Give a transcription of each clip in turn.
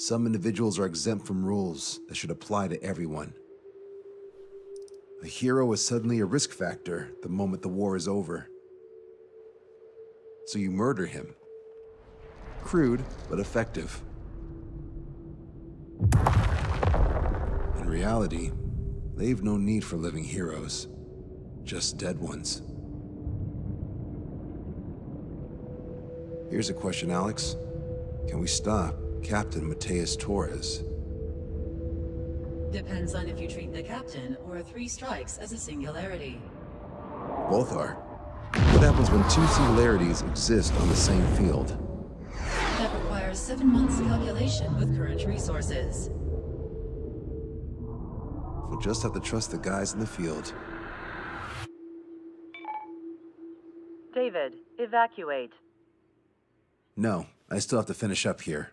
Some individuals are exempt from rules that should apply to everyone. A hero is suddenly a risk factor the moment the war is over. So you murder him. Crude, but effective. In reality, they've no need for living heroes, just dead ones. Here's a question, Alex. Can we stop Captain Mateus Torres? Depends on if you treat the captain or 3 strikes as a singularity. Both are. What happens when 2 singularities exist on the same field? That requires 7 months calculation with current resources. We'll just have to trust the guys in the field. David, evacuate. No, I still have to finish up here.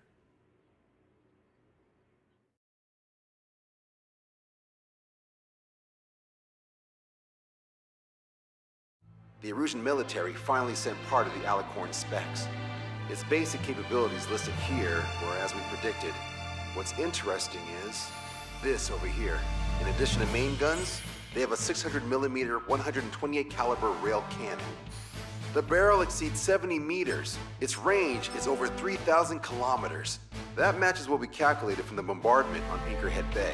The Erusian military finally sent part of the Alicorn specs. Its basic capabilities listed here were as we predicted. What's interesting is this over here. In addition to main guns, they have a 600mm 128 caliber rail cannon. The barrel exceeds 70 meters. Its range is over 3,000 kilometers. That matches what we calculated from the bombardment on Anchorhead Bay.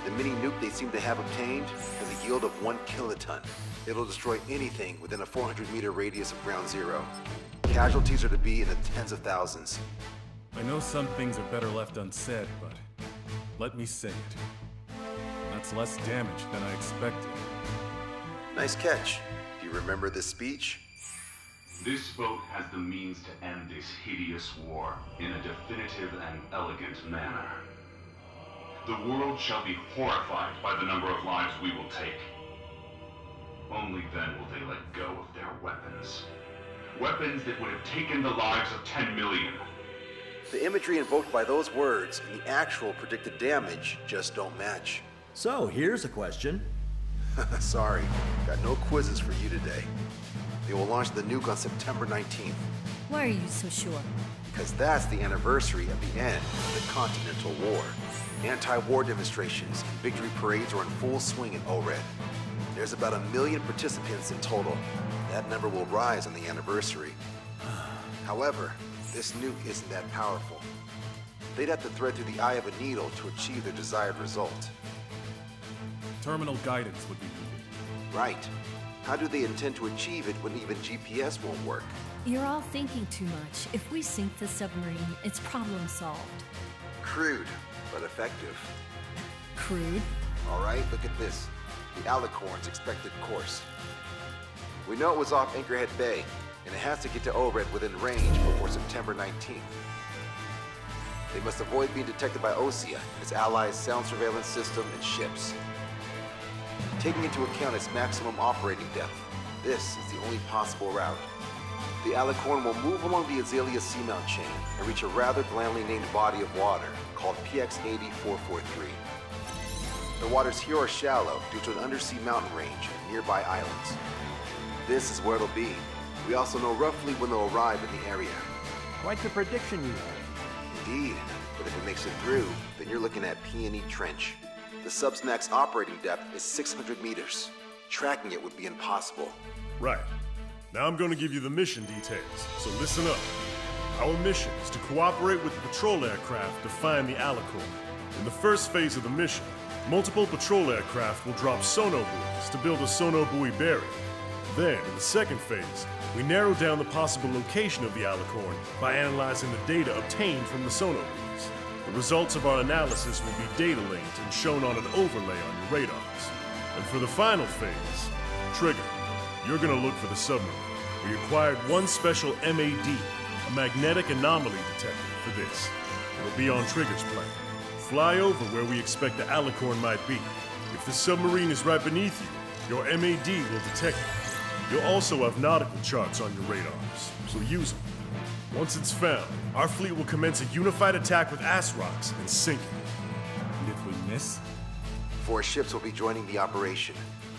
The mini nuke they seem to have obtained has a yield of 1 kiloton. It'll destroy anything within a 400-meter radius of ground zero. Casualties are to be in the tens of thousands. I know some things are better left unsaid, but let me say it. That's less damage than I expected. Nice catch. Do you remember this speech? This vote has the means to end this hideous war in a definitive and elegant manner. The world shall be horrified by the number of lives we will take. Only then will they let go of their weapons. Weapons that would have taken the lives of 10 million. The imagery invoked by those words and the actual predicted damage just don't match. So, here's a question. Sorry, got no quizzes for you today. They will launch the nuke on September 19th. Why are you so sure? Because that's the anniversary of the end of the Continental War. Anti-war demonstrations and victory parades are in full swing in ORED. There's about 1 million participants in total. That number will rise on the anniversary. However, this nuke isn't that powerful. They'd have to thread through the eye of a needle to achieve their desired result. Terminal guidance would be needed. Right. How do they intend to achieve it when even GPS won't work? You're all thinking too much. If we sink the submarine, it's problem solved. Crude, but effective. Crude? All right, look at this. The Alicorn's expected course. We know it was off Anchorhead Bay, and it has to get to ORED within range before September 19th. They must avoid being detected by OSEA, its allies' sound surveillance system, and ships. Taking into account its maximum operating depth, this is the only possible route. The Alicorn will move along the Azalea seamount chain and reach a rather blandly named body of water called PX-80443. The waters here are shallow due to an undersea mountain range and nearby islands. This is where it'll be. We also know roughly when they'll arrive in the area. Quite the prediction you have. Indeed, but if it makes it through, then you're looking at Peony Trench. The Subsnac's operating depth is 600 meters. Tracking it would be impossible. Right. Now I'm going to give you the mission details, so listen up. Our mission is to cooperate with the patrol aircraft to find the Alicorn. In the first phase of the mission, multiple patrol aircraft will drop sono buoys to build a sono buoy barrier. Then, in the second phase, we narrow down the possible location of the Alicorn by analyzing the data obtained from the sono buoys. The results of our analysis will be data linked and shown on an overlay on your radars. And for the final phase, Trigger, you're gonna look for the submarine. We acquired one special MAD, a magnetic anomaly detector, for this. It'll be on Trigger's plane. Fly over where we expect the Alicorn might be. If the submarine is right beneath you, your MAD will detect it. You'll also have nautical charts on your radars, so use them. Once it's found, our fleet will commence a unified attack with ass rocks and sink it. And if we miss? 4 ships will be joining the operation.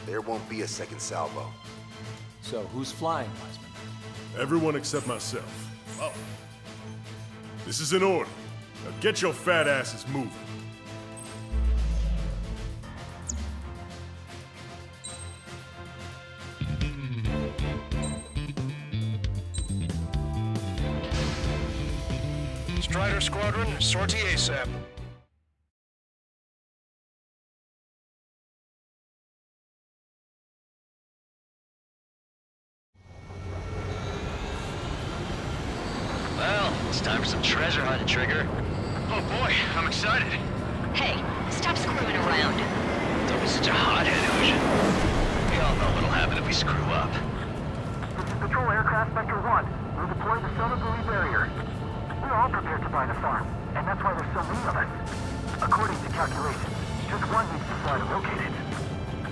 There won't be a second salvo. So, who's flying, Wiseman? Everyone except myself. Oh. This is in order. Now get your fat asses moving. Strider Squadron, sortie ASAP. Well, it's time for some treasure hunting, Trigger. Oh boy, I'm excited. Hey, stop screwing around. Don't be such a hothead, Ocean. We all know what'll happen if we screw up. This is Patrol Aircraft Vector 1. We'll deploy the solar buoy barrier. We're all prepared to buy the farm, and that's why there's so many of us. According to calculations, just one needs to fly to locate it.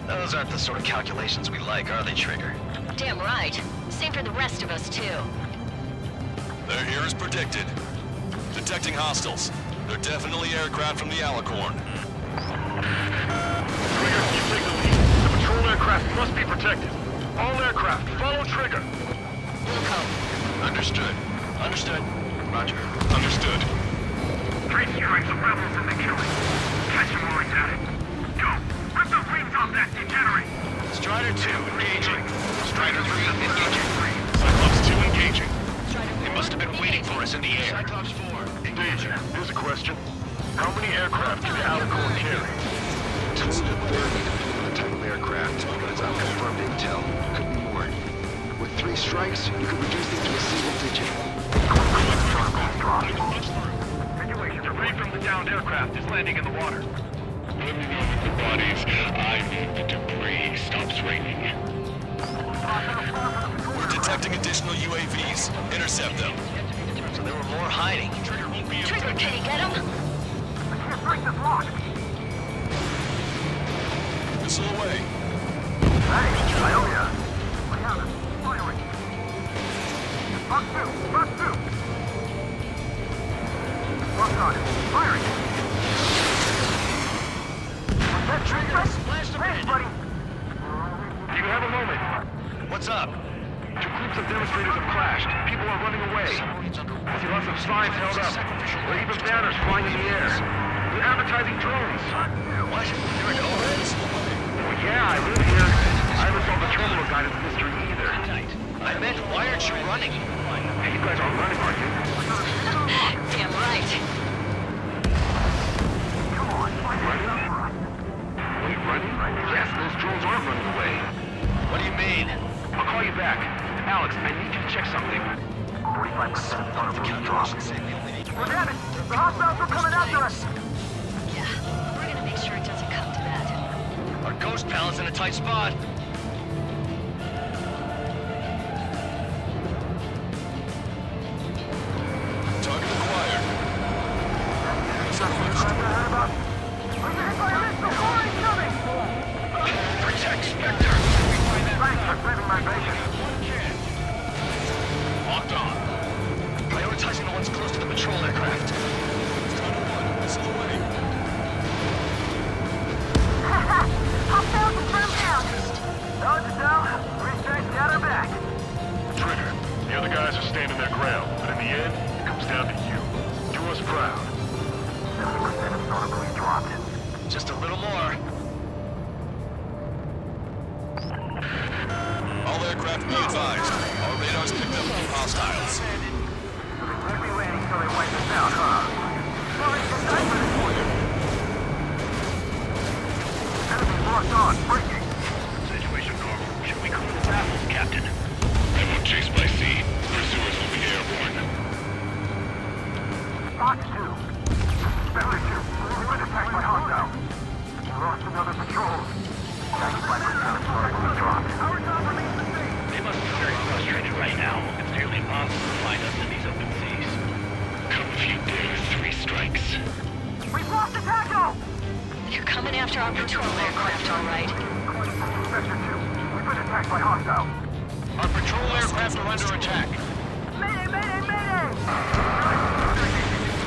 Those aren't the sort of calculations we like, are they, Trigger? Damn right. Same for the rest of us, too. They're here as predicted. Detecting hostiles. They're definitely aircraft from the Alicorn. Trigger, you take the lead. The patrol aircraft must be protected. All aircraft, follow Trigger. Wilco. Understood. Understood. Roger. Understood. 3 strikes of rebels in the killing. Catch them while he's at it. Go! Rip the wings off that degenerate! Strider 2, engaging. Strider 3, engaging. Cyclops 2 engaging. They must have been waiting for us in the air. Cyclops 4, engaging. Here's a question. How many aircraft can the Alicorn carry? 20 to 30 depending on the type of aircraft, but it's unconfirmed intel. Could be more. With 3 strikes, you could reduce them to a single digit. Debris from the downed aircraft is landing in the water. Let me know with the bodies. I need the debris stops raining. We're detecting additional UAVs. Intercept them. So there were more hiding. Trigger won't be able Trigger, can you get him? I can't break this lock! Missile away. Hey, I owe ya. We have it. Firing. Buck 2! Buck 2! Buck on it. Firing! That Trigger! Splash the Thanks, buddy! Do you have a moment? What's up? 2 groups of demonstrators have clashed. People are running away. I see lots of signs held up. Or even banners flying in the air. They're advertising drones. What? There are no heads? Well, yeah, I live here. I haven't solved the terminal guidance mystery either. I meant, why aren't you running? Hey, you guys aren't running, are you? Damn right. Come on, running up front. Wait, running? Yes, those drones are running away. What do you mean? I'll call you back. Alex, I need you to check something. 45% One of the calculations say we only need... We're at it! The hostiles are coming after us! Yeah, we're gonna make sure it doesn't come to that. Our ghost pal is in a tight spot. Target acquired. Protect Spectre. Thanks for saving my bacon. Locked on. Prioritizing the ones close to the patrol aircraft. Missile away. Hostiles confirmed down! Dodge it down. 3 strikes got her back. Trigger, the other guys are standing their ground, but in the end, it comes down to you. Do us proud. 70% of solar buoy dropped. Just a little more. All aircraft be advised. Our radars picked up new hostiles. So they won't be waiting till they wipe us out, huh? Well, it's just time for this point. Enemy locked on, breaking. Situation normal. Should we clear the baffles, Captain? I won't chase by sea. Pursuers will be airborne. Fox 2. Spectre 2. We've been attacked by hostiles. We lost another patrol. 95% of solar buoy dropped. Our job remains the same. They must be very frustrated right now. It's nearly impossible to find us in these open seas. Come if you dare, 3 strikes. We've lost the tackle! They're coming after our patrol aircraft, all right. Spectre 2. We've been attacked by hostiles. Our patrol aircraft are under attack. Mayday, mayday, mayday!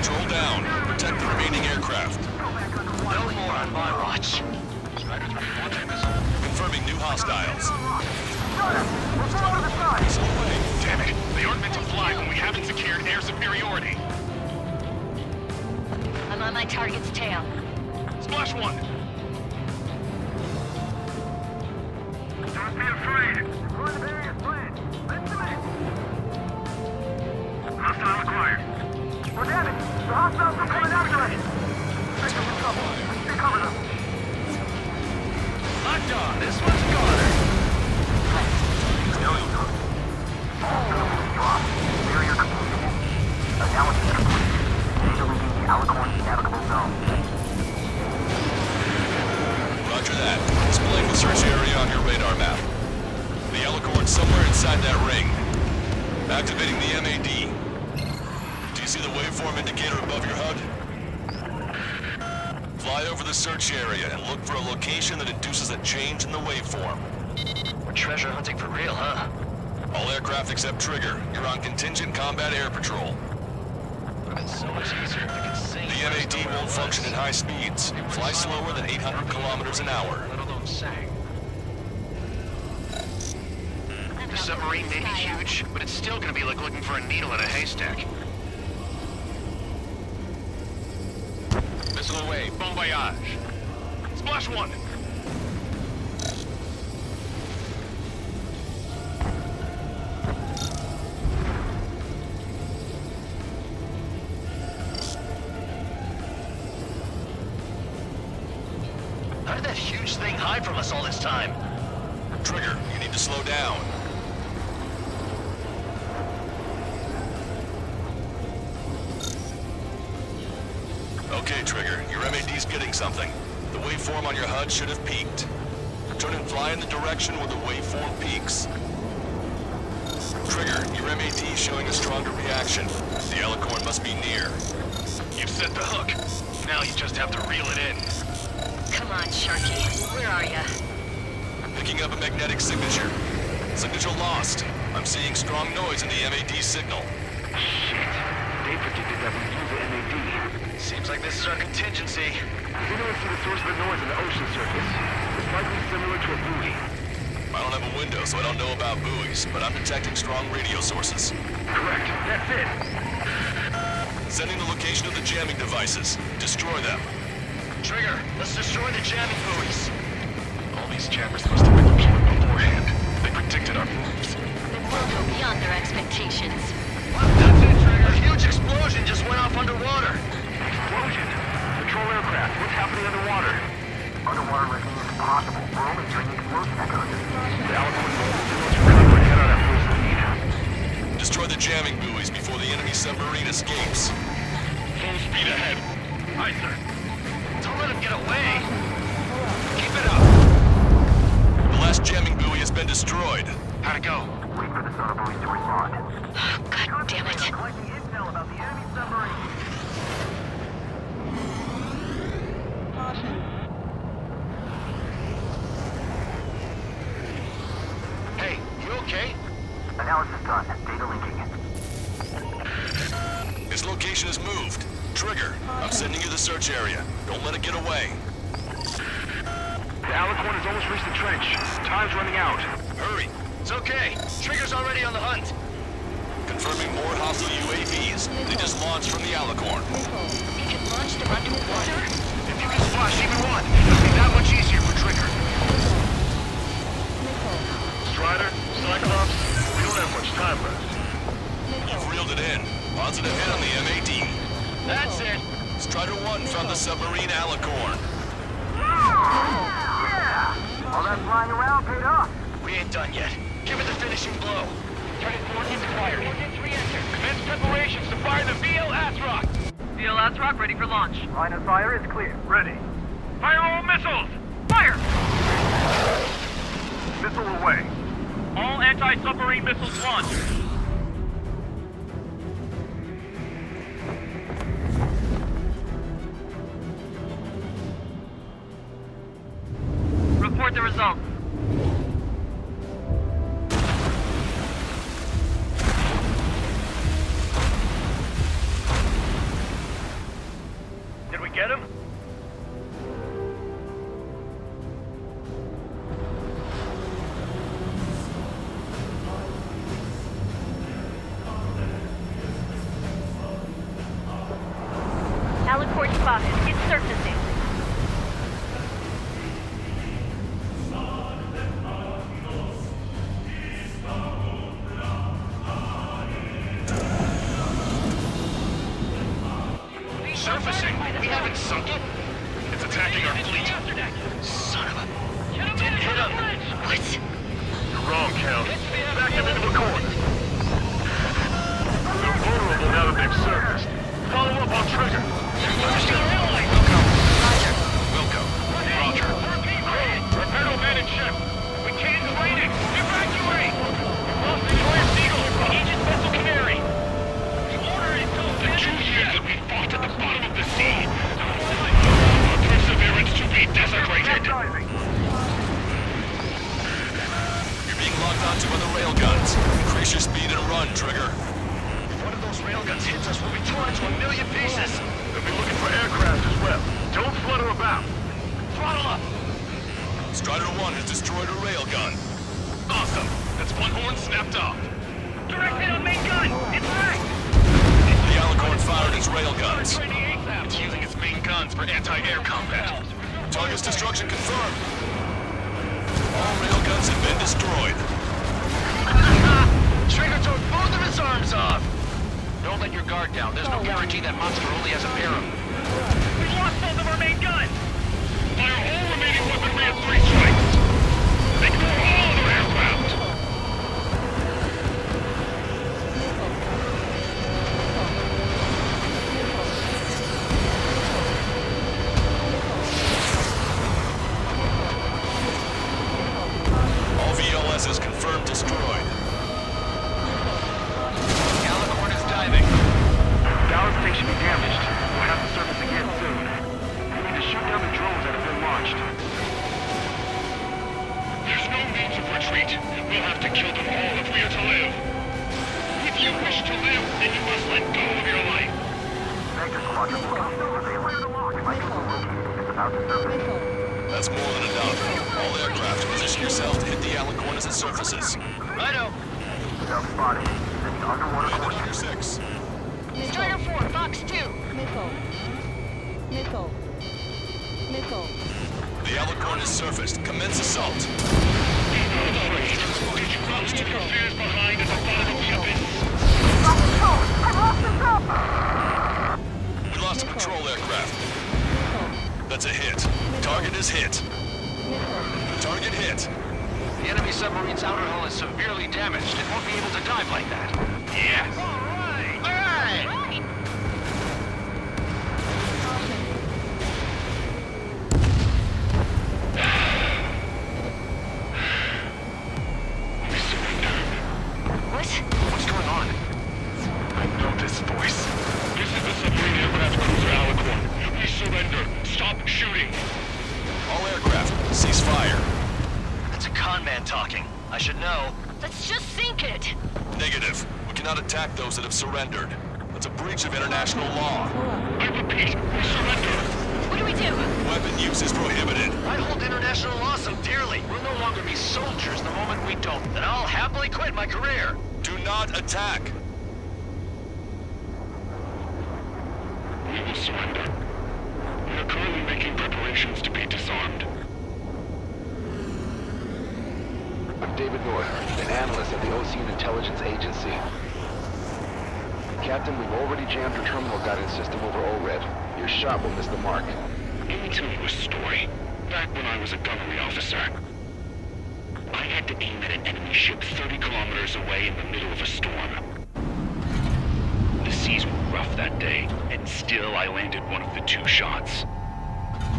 Patrol down. Protect the remaining aircraft. No more on my watch. Strider 3 launching missile. Confirming new hostiles. Got it! We're going to the side! Missile away. Damn it! They aren't meant to fly when we haven't secured air superiority. on my target's tail. Splash one! Don't be afraid! Deploy the barrier plan. Let's do it! Hostile acquired. We're damaged. The hostiles are coming after us. Victor, we're trouble. Recover them. Locked on. This one's Goddard. Drop. Barrier complete. Analysis complete. Data leaving the Alicorn navigable zone. Roger that. Displaying the search area on your radar map. The Alicorn's somewhere inside that ring. Activating the MAD. Do you see the waveform indicator above your HUD? Fly over the search area and look for a location that induces a change in the waveform. We're treasure hunting for real, huh? All aircraft except Trigger, you're on contingent combat air patrol. Would have been so much easier if we could sing. The MAD won't function at high speeds. Fly slower than 800 kilometers an hour. Let alone sang. The submarine may be huge, but it's still gonna be like looking for a needle in a haystack. Missile away. Bon voyage. Splash one! How did that huge thing hide from us all this time? Trigger, you need to slow down. Okay, Trigger, your MAD's getting something. The waveform on your HUD should have peaked. Turn and fly in the direction where the waveform peaks. Trigger, your MAD's showing a stronger reaction. The Alicorn must be near. You've set the hook. Now you just have to reel it in. Come on, Sharky. Where are ya? Picking up a magnetic signature. Signature lost. I'm seeing strong noise in the MAD signal. Shit. They predicted that we'd use the MAD. Seems like this is our contingency. We don't see the source of the noise in the ocean surface. It's likely similar to a buoy. I don't have a window, so I don't know about buoys, but I'm detecting strong radio sources. Correct. That's it. Sending the location of the jamming devices. Destroy them. Trigger, let's destroy the jamming buoys. All these jammers must have been deployed beforehand. They predicted our moves. Then we'll go beyond their expectations. That's it, Trigger. A huge explosion just went off underwater. Explosion. Patrol aircraft. What's happening underwater? Underwater rescue is impossible. We're only hearing explosion echoes. The Alicorn will recover and head out at full speed. Destroy the jamming buoys before the enemy submarine escapes. Full speed ahead. Aye, sir. Don't let him get away. Keep it up. The last jamming buoy has been destroyed. How'd it go? Wait for the sonar buoys to respond. God damn it. Collecting intel about the enemy submarine. Hey, you okay? Analysis done. Data linking. His location is moved. Trigger, I'm sending you the search area. Don't let it get away. The Alicorn has almost reached the trench. Time's running out. Hurry. It's okay. Trigger's already on the hunt. Confirming more hostile UAVs. They just launched from the Alicorn. You can launch them underwater? If you can splash even one, it'll be that much easier for Trigger. Strider, Cyclops, we don't have much time left. You've reeled it in. Positive hit on the MAD. That's it. Strider 1 found the submarine Alicorn. Yeah! All that flying around paid off. We ain't done yet. Give it the finishing blow. Target coordinates acquired. Commence preparations to fire the VL Asrock. VL Asrock ready for launch. Line of fire is clear. Ready. Fire all missiles! Fire! Missile away. All anti-submarine missiles launched. Report the results. Did we get him? Alicorn spotted. railguns. Increase your speed and run, Trigger. If one of those railguns hits us, we'll be torn to a million pieces. They'll be looking for aircraft as well. Don't flutter about. Throttle up! Strider 1 has destroyed a railgun. Awesome. That's one horn snapped off. Direct hit on main gun! It's wrecked! The Alicorn fired its railguns. It's using its main guns for anti-air combat. Target's destruction confirmed. All railguns have been destroyed. Trigger took both of his arms off! Don't let your guard down. There's no guarantee that monster only has a pair of them. We've lost both of our main guns! Fire all remaining weaponry at 3 strikes. Ignore all other aircraft. All VLS is confirmed destroyed. Alicorn is diving. Dallas station be damaged. We'll have to surface again soon. We need to shoot down the drones that have been launched. There's no means of retreat. We'll have to kill them all if we are to live. If you wish to live, then you must let go of your life. Vector Squadron will come through surveillance. It might be located. It's about to surface. That's more than enough. All aircraft, position yourself to hit the Alicorn as it surfaces. Righto. Self-spotted. Sending underwater Commander courses. 6. Strider 4, Fox 2. Nickel. The Alicorn has surfaced. Commence assault. Did you not leave your fears behind at the bottom of the abyss? We lost a patrol aircraft. That's a hit. Target is hit. Target hit. The enemy submarine's outer hull is severely damaged. It won't be able to dive like that. Yes. All right! We surrender. What? What's going on? I know this voice. This is the submarine aircraft cruiser Alicorn. We surrender. Stop shooting. All aircraft, cease fire. That's a con man talking. I should know. Let's just sink it. Negative. We cannot attack those that have surrendered. That's a breach of international law. I repeat, we surrender. What do we do? Weapon use is prohibited. I hold international law so dearly. We'll no longer be soldiers the moment we don't. Then I'll happily quit my career. Do not attack. We will surrender. We are currently making preparations to be disarmed. I'm David North, an analyst at the Ocean Intelligence Agency. Captain, we've already jammed your terminal guidance system over ORED. Your shot will miss the mark. Let me tell you a story. Back when I was a gunnery officer, I had to aim at an enemy ship 30 kilometers away in the middle of a storm. The seas were rough that day, and still I landed one of the 2 shots.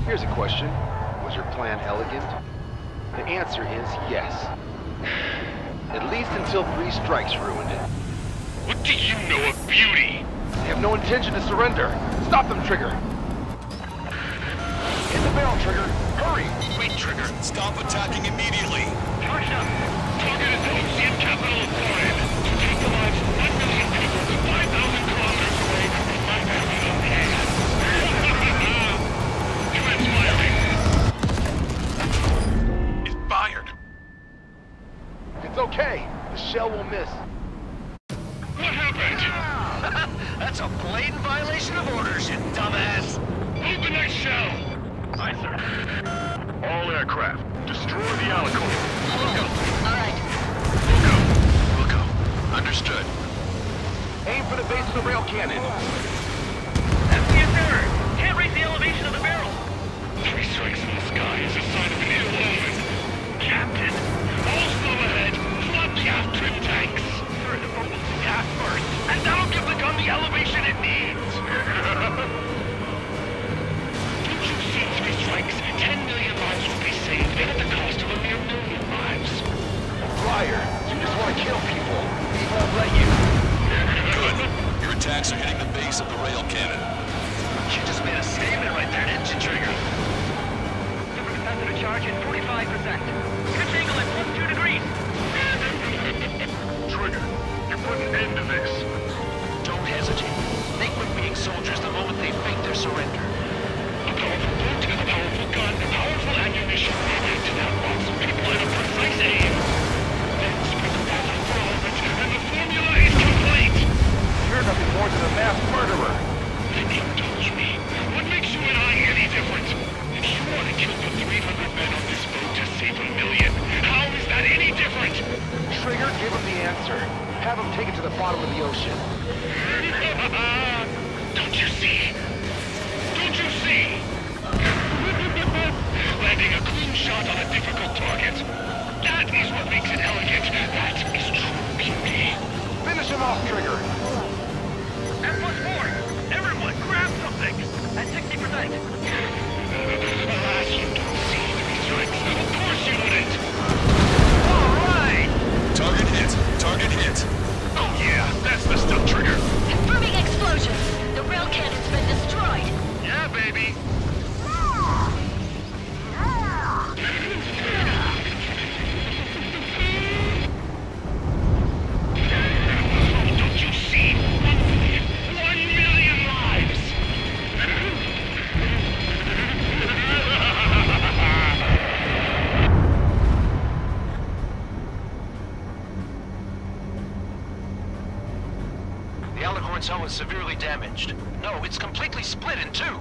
Here's a question. Was your plan elegant? The answer is yes. At least until 3 strikes ruined it. What do you know of beauty? They have no intention to surrender. Stop them, Trigger! Hit the barrel, Trigger! Hurry! Wait, Trigger. Stop attacking immediately. Charge up! Target is the ocean capital of Foreign. To take the lives of 1 million people 5,000 kilometers away from my family of hands. Transpiring. It's fired. It's okay. The shell will miss. What happened? That's a blatant violation of orders, you dumbass. Move the next shell. Aye, sir. All aircraft, destroy the Alicorn. Wilco. All right. Wilco. Understood. Aim for the base of the rail cannon. That's the interior. Can't raise the elevation of the barrel. 3 strikes in the sky is a sign of an ill omen. Captain, all slow ahead. Flop the aft trim tanks. Sir, the boat will gas first, and that'll give the gun the elevation it needs. Don't you see 3 strikes? 10 million lives will be saved, and at the cost of a mere 1 million lives. Liar. You just want to kill people. We won't let you. Good. Your attacks are hitting the base of the rail cannon. You just made a statement right there, didn't you, Trigger? Super capacitor charge in 45 Have them take it to the bottom of the ocean. Don't you see? Don't you see? Landing a clean shot on a difficult target. That is what makes it elegant. That is true beauty. Finish him off, Trigger. And what's more, everyone grab something! At 60%! Alas, you don't see three strikes. Of course you wouldn't! Alright! Target hit! Target hit! Oh yeah, that's the stuff, Trigger! Confirming explosion. The rail cannon's been destroyed. Yeah, baby! Don't you see? 1 million lives! The Alicorn's hull is severely damaged. No, it's completely split in two.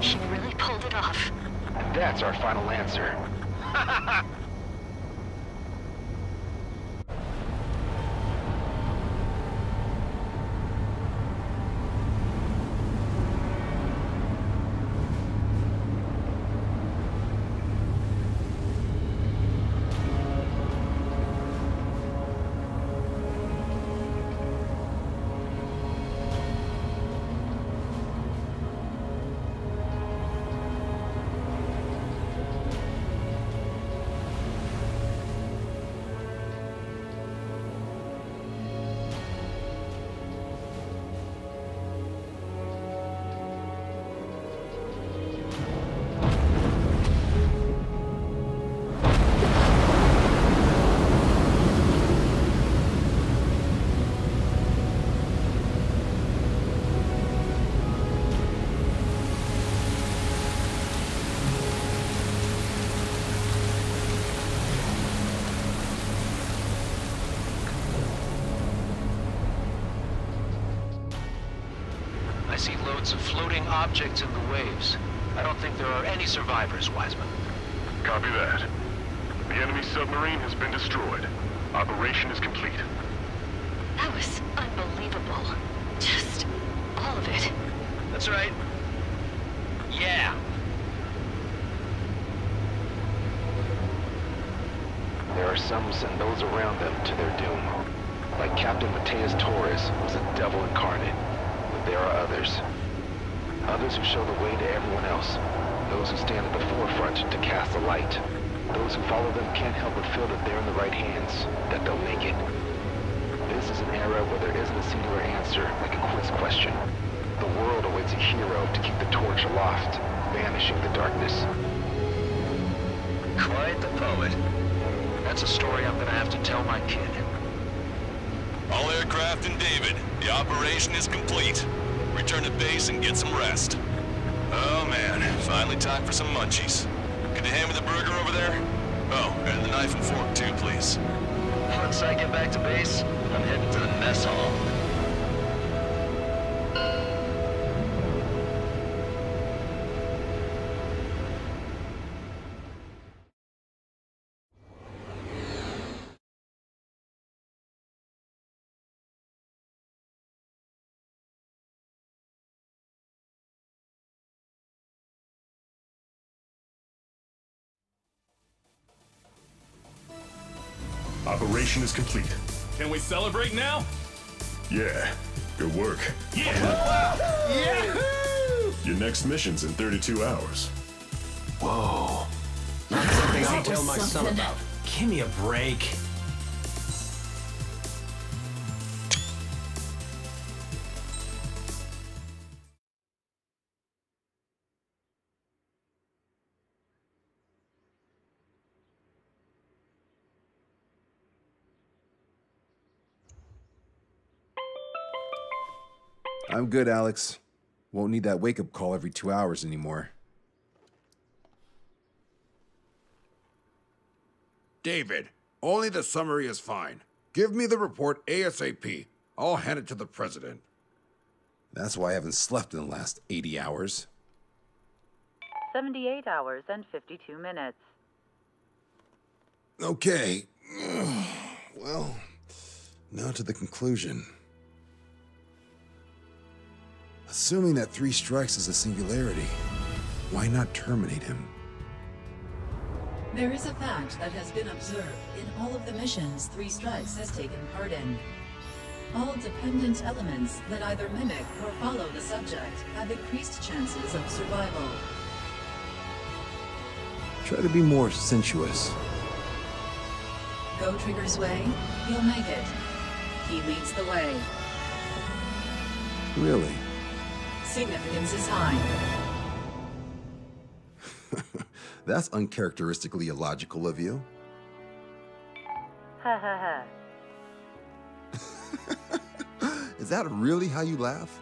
He really pulled it off. And that's our final answer. I see loads of floating objects in the waves. I don't think there are any survivors, Wiseman. Copy that. The enemy submarine has been destroyed. Operation is complete. That was unbelievable. Just all of it. That's right. Yeah. There are some who send those around them to their doom. Like Captain Mateus Torres, who's a devil incarnate. But there are others. Others who show the way to everyone else. Those who stand at the forefront to cast a light. Those who follow them can't help but feel that they're in the right hands, that they'll make it. This is an era where there isn't a singular answer, like a quiz question. The world awaits a hero to keep the torch aloft, banishing the darkness. Quite the poet. That's a story I'm gonna have to tell my kid. All aircraft in David. The operation is complete. Return to base and get some rest. Oh man, finally time for some munchies. Could you hand me the burger over there? Oh, and the knife and fork too, please. Once I get back to base, I'm heading to the mess hall. Operation is complete. Can we celebrate now? Yeah, good work. Yeah! Yahoo! Your next mission's in 32 hours. Whoa. Not something I'll tell my son something. about. Give me a break. I'm good, Alex. Won't need that wake-up call every 2 hours anymore. David, only the summary is fine. Give me the report ASAP. I'll hand it to the president. That's why I haven't slept in the last 80 hours. 78 hours and 52 minutes. Okay. Well, Now to the conclusion. Assuming that 3 strikes is a singularity, why not terminate him? There is a fact that has been observed in all of the missions 3 Strikes has taken part in. All dependent elements that either mimic or follow the subject have increased chances of survival. Try to be more sensuous. Go Trigger's way, he'll make it. He leads the way. Really? Significance is high. That's uncharacteristically illogical of you. Ha ha ha. Is that really how you laugh?